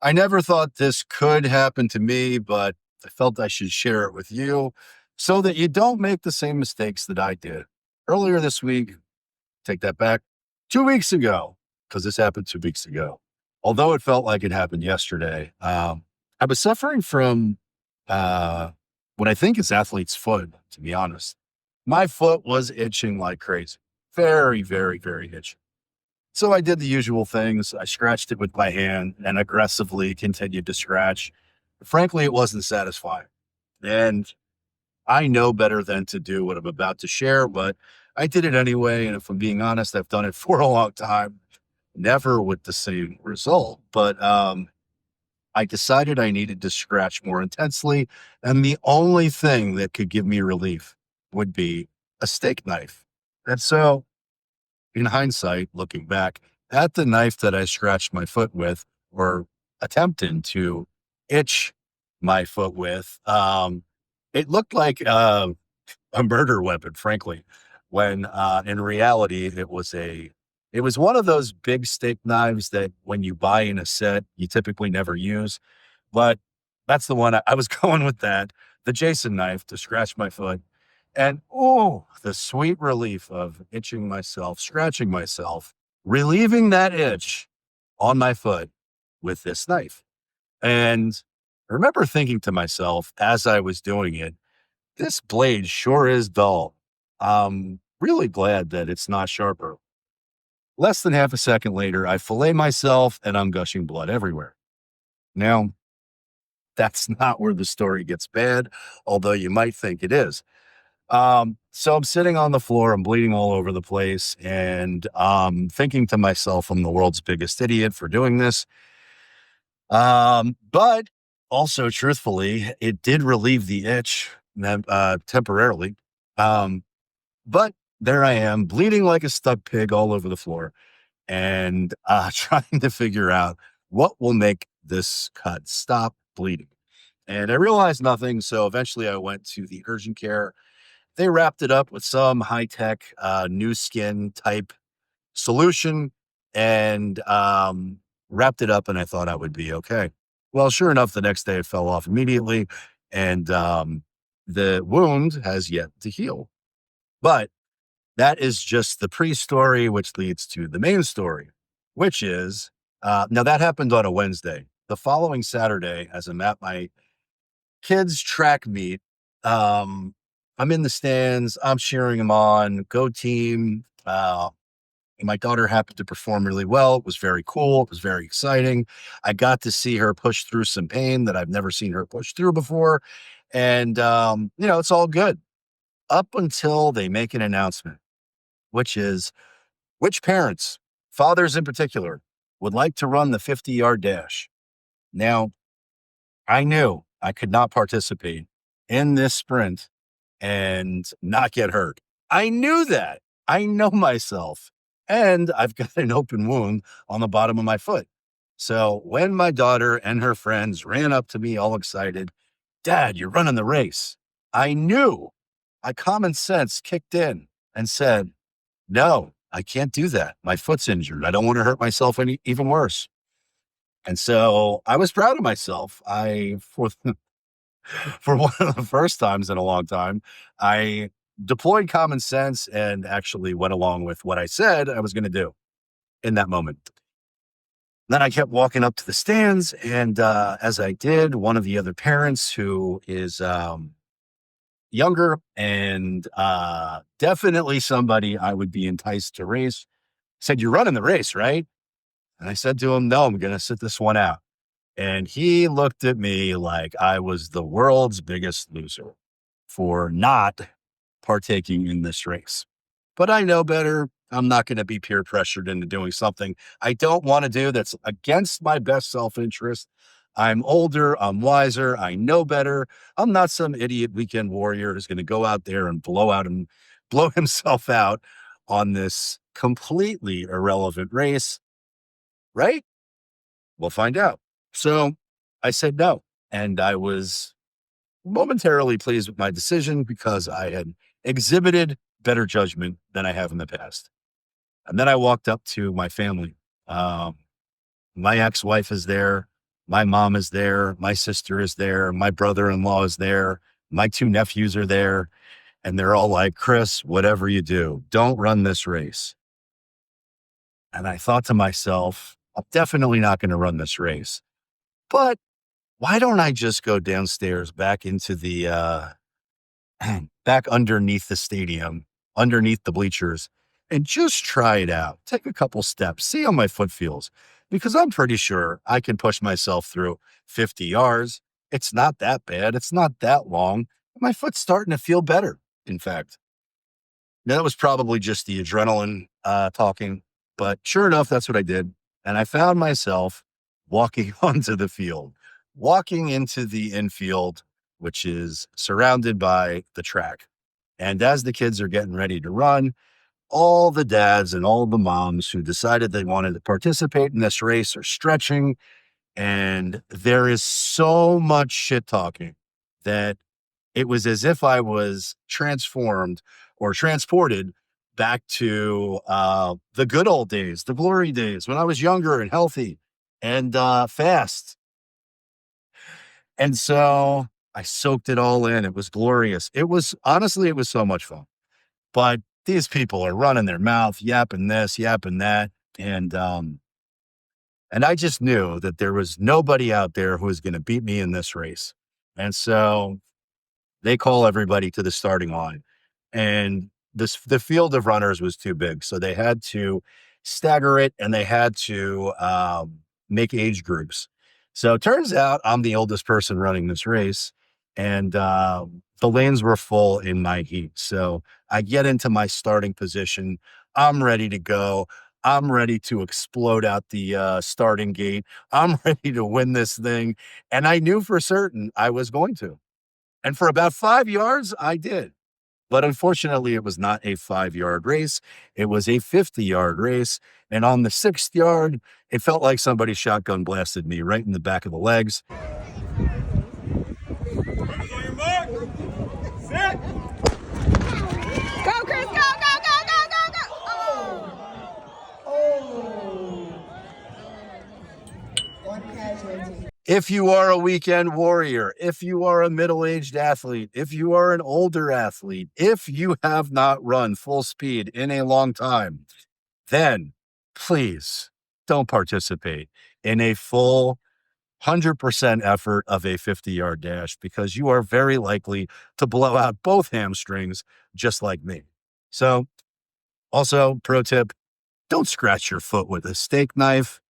I never thought this could happen to me, but I felt I should share it with you so that you don't make the same mistakes that I did. Earlier this week, take that back, 2 weeks ago, because this happened 2 weeks ago. Although it felt like it happened yesterday, I was suffering from uh, what I think is athlete's foot, to be honest. My foot was itching like crazy. Very, very, very itchy. So I did the usual things. I scratched it with my hand and aggressively continued to scratch. Frankly, it wasn't satisfying. And I know better than to do what I'm about to share, but I did it anyway. And if I'm being honest, I've done it for a long time, never with the same result. But I decided I needed to scratch more intensely. And the only thing that could give me relief would be a steak knife. And so in hindsight, looking back at the knife that I scratched my foot with or attempted to itch my foot with, it looked like a murder weapon, frankly, when in reality it was one of those big steak knives that when you buy in a set, you typically never use. But that's the one I was going with that, the Jason knife to scratch my foot. And oh, the sweet relief of itching myself, scratching myself, relieving that itch on my foot with this knife. And I remember thinking to myself as I was doing it, this blade sure is dull. I'm really glad that it's not sharper. Less than half a second later, I fillet myself and I'm gushing blood everywhere. Now, that's not where the story gets bad, although you might think it is. So I'm sitting on the floor, I'm bleeding all over the place, and thinking to myself, I'm the world's biggest idiot for doing this. But also, truthfully, it did relieve the itch temporarily. Um, but there I am, bleeding like a stuck pig all over the floor, and trying to figure out what will make this cut stop bleeding. And I realized nothing. So eventually I went to the urgent care. They wrapped it up with some high tech new skin type solution and wrapped it up. And I thought I would be okay. Well, sure enough, the next day it fell off immediately. And the wound has yet to heal. But that is just the pre story, which leads to the main story, which is now that happened on a Wednesday. The following Saturday, as I'm at my kids' track meet, um, I'm in the stands, I'm cheering them on, go team. My daughter happened to perform really well. It was very cool. It was very exciting. I got to see her push through some pain that I've never seen her push through before. And, it's all good up until they make an announcement, which is which parents, fathers in particular, would like to run the 50-yard dash. Now, I knew I could not participate in this sprint and not get hurt. I knew that. I know myself. And I've got an open wound on the bottom of my foot. So when my daughter and her friends ran up to me all excited, Dad, you're running the race. I knew my common sense kicked in and said, no, I can't do that. My foot's injured. I don't want to hurt myself even worse. And so I was proud of myself. For one of the first times in a long time, I deployed common sense and actually went along with what I said I was going to do in that moment. Then I kept walking up to the stands. And as I did, one of the other parents who is younger and definitely somebody I would be enticed to race said, "You're running the race, right?" And I said to him, "No, I'm going to sit this one out." And he looked at me like I was the world's biggest loser for not partaking in this race. But I know better. I'm not going to be peer pressured into doing something I don't want to do that's against my best self interest. I'm older. I'm wiser. I know better. I'm not some idiot weekend warrior who's going to go out there and blow himself out on this completely irrelevant race, right? We'll find out. So I said no. And I was momentarily pleased with my decision because I had exhibited better judgment than I have in the past. And then I walked up to my family. Um, my ex wife is there. My mom is there. My sister is there. My brother-in-law is there. My two nephews are there. And they're all like, Chris, whatever you do, don't run this race. And I thought to myself, I'm definitely not going to run this race. But why don't I just go downstairs back into the back underneath the stadium, underneath the bleachers, and just try it out. Take a couple steps, see how my foot feels, because I'm pretty sure I can push myself through 50 yards. It's not that bad. It's not that long. My foot's starting to feel better, in fact. Now, that was probably just the adrenaline talking, but sure enough, that's what I did. And I found myself walking onto the field, walking into the infield, which is surrounded by the track. And as the kids are getting ready to run, all the dads and all the moms who decided they wanted to participate in this race are stretching. And there is so much shit talking that it was as if I was transformed or transported back to the good old days, the glory days when I was younger and healthy and fast. And so I soaked it all in. It was glorious. It was honestly, it was so much fun. But these people are running their mouth, yapping this, yapping that. And I just knew that there was nobody out there who was going to beat me in this race. And so they call everybody to the starting line. And the field of runners was too big. So they had to stagger it and they had to make age groups. So it turns out I'm the oldest person running this race. And the lanes were full in my heat. So I get into my starting position. I'm ready to go. I'm ready to explode out the starting gate. I'm ready to win this thing. And I knew for certain I was going to. And for about 5 yards, I did. But unfortunately, it was not a 5-yard race. It was a 50-yard race. And on the 6th yard, it felt like somebody shotgun blasted me right in the back of the legs. On your mark. Set. Go, Chris, go, go, go, go, go, go. One casualty. If you are a weekend warrior, if you are a middle-aged athlete, if you are an older athlete, if you have not run full speed in a long time, then please don't participate in a full 100% effort of a 50-yard dash because you are very likely to blow out both hamstrings just like me. So also, pro tip, don't scratch your foot with a steak knife.